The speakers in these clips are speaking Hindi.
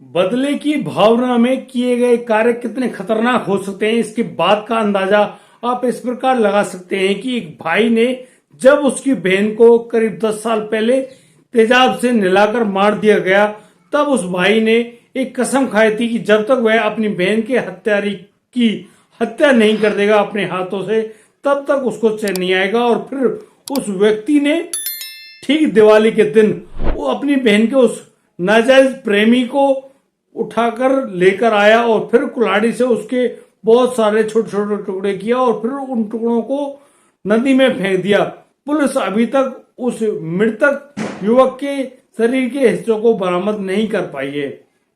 बदले की भावना में किए गए कार्य कितने खतरनाक हो सकते हैं, इसके बाद का अंदाजा आप इस प्रकार लगा सकते हैं कि एक भाई ने जब उसकी बहन को करीब 10 साल पहले तेजाब से नहलाकर मार दिया गया, तब उस भाई ने एक कसम खाई थी कि जब तक वह अपनी बहन के हत्यारी की हत्या नहीं कर देगा अपने हाथों से, तब तक उसको चैन नहीं आएगा। और फिर उस व्यक्ति ने ठीक दिवाली के दिन वो अपनी बहन के उस नाजायज प्रेमी को उठाकर लेकर आया और फिर कुल्हाड़ी से उसके बहुत सारे छोटे छोटे टुकड़े किया और फिर उन टुकड़ों को नदी में फेंक दिया। पुलिस अभी तक उस मृतक युवक के शरीर के हिस्सों को बरामद नहीं कर पाई है।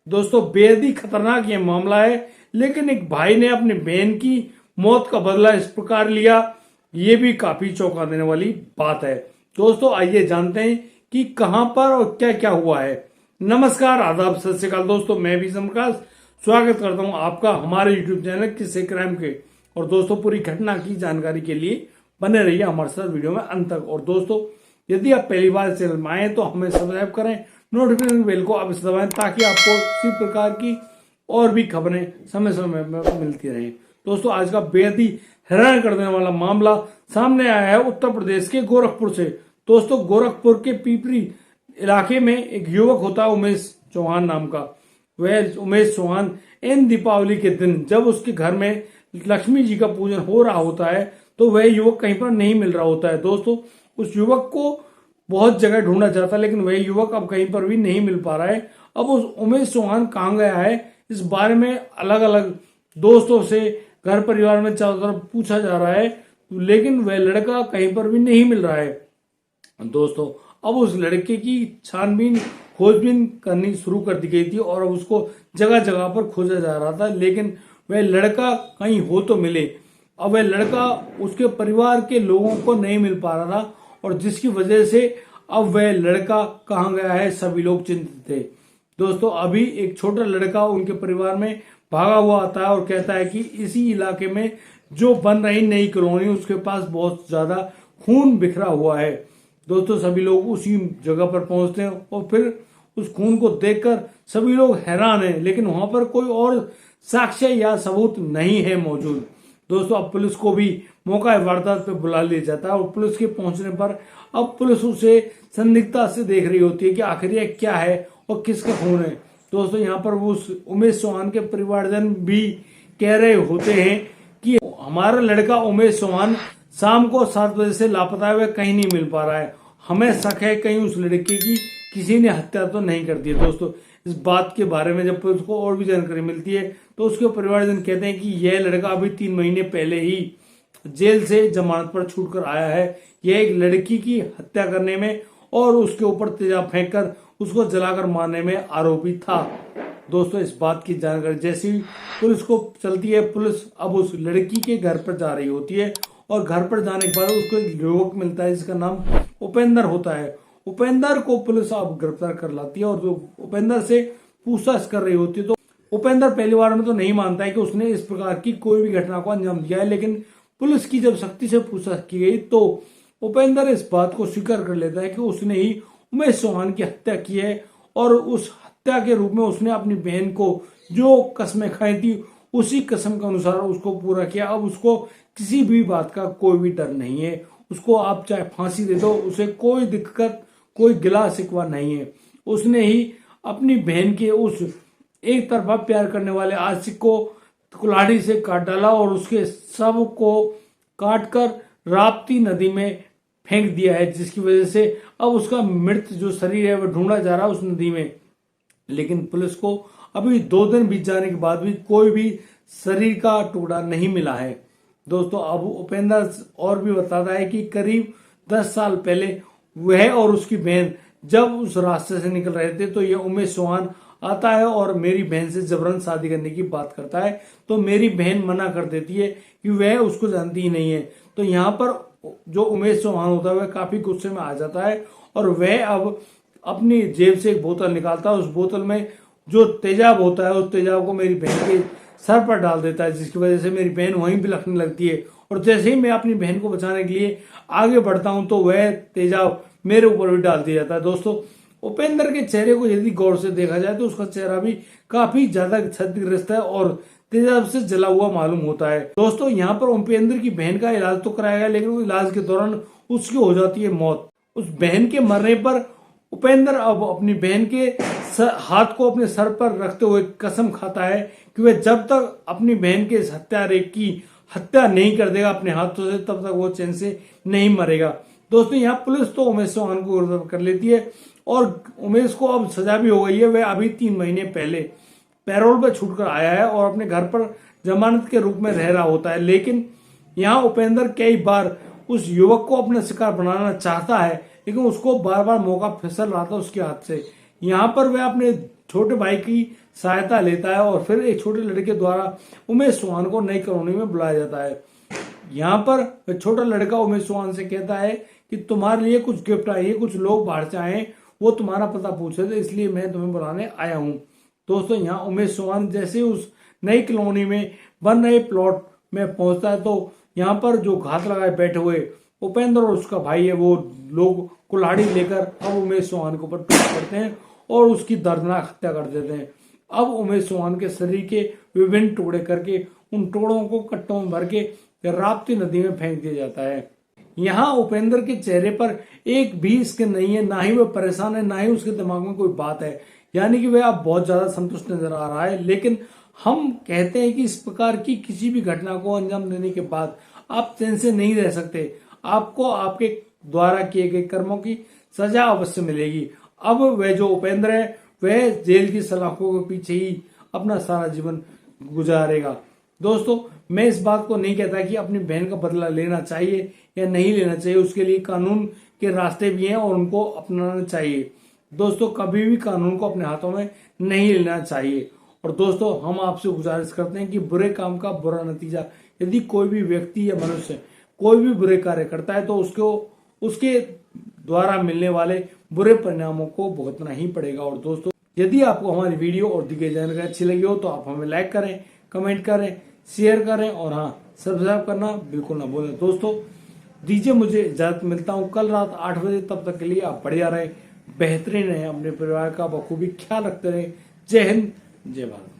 दोस्तों, बेहद ही खतरनाक ये मामला है, लेकिन एक भाई ने अपनी बहन की मौत का बदला इस प्रकार लिया, ये भी काफी चौंका देने वाली बात है। दोस्तों, आइए जानते हैं कि कहां पर और क्या क्या हुआ है। नमस्कार, आदाब, सत श्री अकाल दोस्तों, मैं भी प्रकाश स्वागत करता हूं आपका हमारे YouTube चैनल किस्से क्राइम के। और दोस्तों, पूरी घटना की जानकारी के लिए बने रहिए हमारे साथ वीडियो में अंत तक। और दोस्तों, यदि आप पहली बार चैनल में आए तो हमें सब्सक्राइब करें, नोटिफिकेशन बेल को अवश्य दबाएं ताकि आपको इसी प्रकार की और भी खबरें समय समय में मिलती रहें। दोस्तों, आज का बेहद ही हैरान कर देने वाला मामला सामने आया है उत्तर प्रदेश के गोरखपुर से। दोस्तों, गोरखपुर के पीपरी इलाके में एक युवक होता है उमेश चौहान नाम का। वह उमेश चौहान इन दीपावली के दिन जब उसके घर में लक्ष्मी जी का पूजन हो रहा होता है तो वह युवक कहीं पर नहीं मिल रहा होता है। दोस्तों, उस युवक को बहुत जगह ढूंढा जाता है, लेकिन वह युवक अब कहीं पर भी नहीं मिल पा रहा है। अब उस उमेश चौहान कहाँ गया है, इस बारे में अलग अलग दोस्तों से, घर परिवार में चारों तरफ पूछा जा रहा है, लेकिन वह लड़का कहीं पर भी नहीं मिल रहा है। दोस्तों, अब उस लड़के की छानबीन खोजबीन करनी शुरू कर दी गई थी और अब उसको जगह जगह पर खोजा जा रहा था, लेकिन वह लड़का कहीं हो तो मिले। अब वह लड़का उसके परिवार के लोगों को नहीं मिल पा रहा था और जिसकी वजह से अब वह लड़का कहाँ गया है सभी लोग चिंतित थे। दोस्तों, अभी एक छोटा लड़का उनके परिवार में भागा हुआ आता है और कहता है कि इसी इलाके में जो बन रही नई कॉलोनी उसके पास बहुत ज्यादा खून बिखरा हुआ है। दोस्तों, सभी लोग उसी जगह पर पहुंचते हैं और फिर उस खून को देखकर सभी लोग हैरान हैं, लेकिन वहां पर कोई और साक्ष्य या सबूत नहीं है मौजूद। दोस्तों, अब पुलिस को भी मौका वारदात पे बुला लिया जाता है और पुलिस के पहुंचने पर अब पुलिस उसे संदिग्धता से देख रही होती है कि आखिर यह क्या है और किसका खून है। दोस्तों, यहाँ पर वो उमेश चौहान के परिवारजन भी कह रहे होते हैं कि हमारा लड़का उमेश चौहान शाम को 7 बजे से लापता है, वह कहीं नहीं मिल पा रहा है। हमें शक है कहीं उस लड़के की किसी ने हत्या तो नहीं कर दी है। दोस्तों, इस बात के बारे में जब पुलिस को और भी जानकारी मिलती है तो उसके परिवारजन कहते हैं कि यह लड़का अभी 3 महीने पहले ही जेल से जमानत पर छूट कर आया है। यह एक लड़की की हत्या करने में और उसके ऊपर तेजाब फेंककर उसको जलाकर मारने में आरोपी था। दोस्तों, इस बात की जानकारी जैसी पुलिस को चलती है, पुलिस अब उस लड़की के घर पर जा रही होती है और घर पर जाने के बाद उसको एक युवक मिलता है जिसका नाम उपेंद्र होता है। उपेंद्र को पुलिस अब गिरफ्तार कर लाती है और जो उपेंद्र से पूछताछ कर रही होती है तो उपेंद्र पहली बार में तो नहीं मानता है कि उसने इस प्रकार की कोई भी घटना को अंजाम दिया है, लेकिन पुलिस की जब सख्ती से पूछताछ की गई तो उपेंद्र इस बात को स्वीकार कर लेता है कि उसने ही उमेश चौहान की हत्या की है और उस हत्या के रूप में उसने अपनी बहन को जो कस्में खाई थी उसी कसम के अनुसार उसको पूरा किया। अब उसको किसी भी बात का कोई भी डर नहीं है, उसको आप चाहे फांसी दे दो, उसे कोई दिक्कत कोई गिला शिकवा नहीं है। उसने ही अपनी बहन के उस एक तरफा प्यार करने वाले आशिक को कुल्हाड़ी से काट डाला और उसके शव को काटकर राप्ती नदी में फेंक दिया है, जिसकी वजह से अब उसका मृत जो शरीर है वह ढूंढा जा रहा है उस नदी में। लेकिन पुलिस को अभी 2 दिन बीत जाने के बाद भी कोई भी शरीर का टुकड़ा नहीं मिला है। दोस्तों, अब उपेंद्र और भी बताता है कि करीब 10 साल पहले वह और उसकी बहन जब उस रास्ते से निकल रहे थे तो यह उमेश चौहान आता है और मेरी बहन से जबरन शादी करने की बात करता है, तो मेरी बहन मना कर देती है कि वह उसको जानती ही नहीं है। तो यहाँ पर जो उमेश चौहान होता है वह काफी गुस्से में आ जाता है और वह अब अपनी जेब से एक बोतल निकालता है। उस बोतल में जो तेजाब होता है उस तेजाब को मेरी बहन के सर पर डाल देता है, जिसकी वजह से मेरी बहन वहीं बिलखने लगती है। और जैसे ही मैं अपनी बहन को बचाने के लिए आगे बढ़ता हूं तो वह तेजाब मेरे ऊपर भी डाल दिया जाता है। दोस्तों, उपेंद्र के चेहरे को यदि गौर से देखा जाए तो उसका चेहरा भी काफी ज्यादा क्षतिग्रस्त है और तेजाब से जला हुआ मालूम होता है। दोस्तों यहाँ पर उपेंद्र की बहन का इलाज तो कराया गया, लेकिन इलाज के दौरान उसकी हो जाती है मौत। उस बहन के मरने पर उपेंद्र अब अपनी बहन के हाथ को अपने सर पर रखते हुए कसम खाता है कि वह जब तक अपनी बहन के हत्यारे की हत्या नहीं कर देगा अपने हाथों से, तब तक वो चैन से नहीं मरेगा। दोस्तों यहाँ पुलिस तो उमेश चौहान को गिरफ्तार कर लेती है और उमेश को अब सजा भी हो गई है। वह अभी 3 महीने पहले पैरोल पर छूटकर आया है और अपने घर पर जमानत के रूप में रह रहा होता है, लेकिन यहाँ उपेंद्र कई बार उस युवक को अपना शिकार बनाना चाहता है, लेकिन उसको बार बार मौका फिसल रहा था उसके हाथ से। यहाँ पर वह अपने छोटे भाई की सहायता लेता है और फिर एक छोटे लड़के द्वारा उमेश चौहान को नई कॉलोनी में बुलाया जाता है। यहाँ पर छोटा लड़का उमेश चौहान से कहता है कि तुम्हारे लिए कुछ गिफ्ट आई है, कुछ लोग बाहर से आए, वो तुम्हारा पता पूछे थे, इसलिए मैं तुम्हें बुलाने आया हूँ। दोस्तों यहाँ उमेश चौहान जैसे उस नई कॉलोनी में बन रहे प्लॉट में पहुंचता है तो यहाँ पर जो घात लगाए बैठे हुए उपेंद्र और उसका भाई है, वो लोग कुल्हाड़ी लेकर अब उमेश चौहान के ऊपर टूट पड़ते हैं और उसकी दर्दनाक हत्या कर देते हैं। अब उमेश चौहान के शरीर के विभिन्न टुकड़े करके उन टुकड़ों को कट्टों में भर के राप्ती नदी में फेंक दिया जाता है। यहाँ उपेंद्र के चेहरे पर एक भी स्किन नहीं है, ना ही वह परेशान है, ना ही उसके दिमाग में कोई बात है, यानी कि वह अब बहुत ज्यादा संतुष्ट नजर आ रहा है। लेकिन हम कहते हैं कि इस प्रकार की किसी भी घटना को अंजाम देने के बाद आप चैन से नहीं रह सकते, आपको आपके द्वारा किए गए कर्मों की सजा अवश्य मिलेगी। अब वह जो उपेंद्र है वह जेल की सलाखों के पीछे ही अपना सारा जीवन गुजारेगा। दोस्तों मैं इस बात को नहीं कहता कि अपनी बहन का बदला लेना चाहिए या नहीं लेना चाहिए, उसके लिए कानून के रास्ते भी हैं और उनको अपनाना चाहिए। दोस्तों कभी भी कानून को अपने हाथों में नहीं लेना चाहिए। और दोस्तों हम आपसे गुजारिश करते हैं कि बुरे काम का बुरा नतीजा, यदि कोई भी व्यक्ति या मनुष्य कोई भी बुरे कार्य करता है तो उसके द्वारा मिलने वाले बुरे परिणामों को भुगतना ही पड़ेगा। और दोस्तों यदि आपको हमारी वीडियो और दी गई जानकारी अच्छी लगी हो तो आप हमें लाइक करें, कमेंट करें, शेयर करें और हाँ सब्सक्राइब करना बिल्कुल ना भूलें। दोस्तों दीजिए मुझे इजाजत, मिलता हूँ कल रात 8 बजे। तब तक के लिए आप बढ़िया रहे, बेहतरीन रहे, अपने परिवार का बखूबी ख्याल रखते रहे। जय हिंद, जय भारत।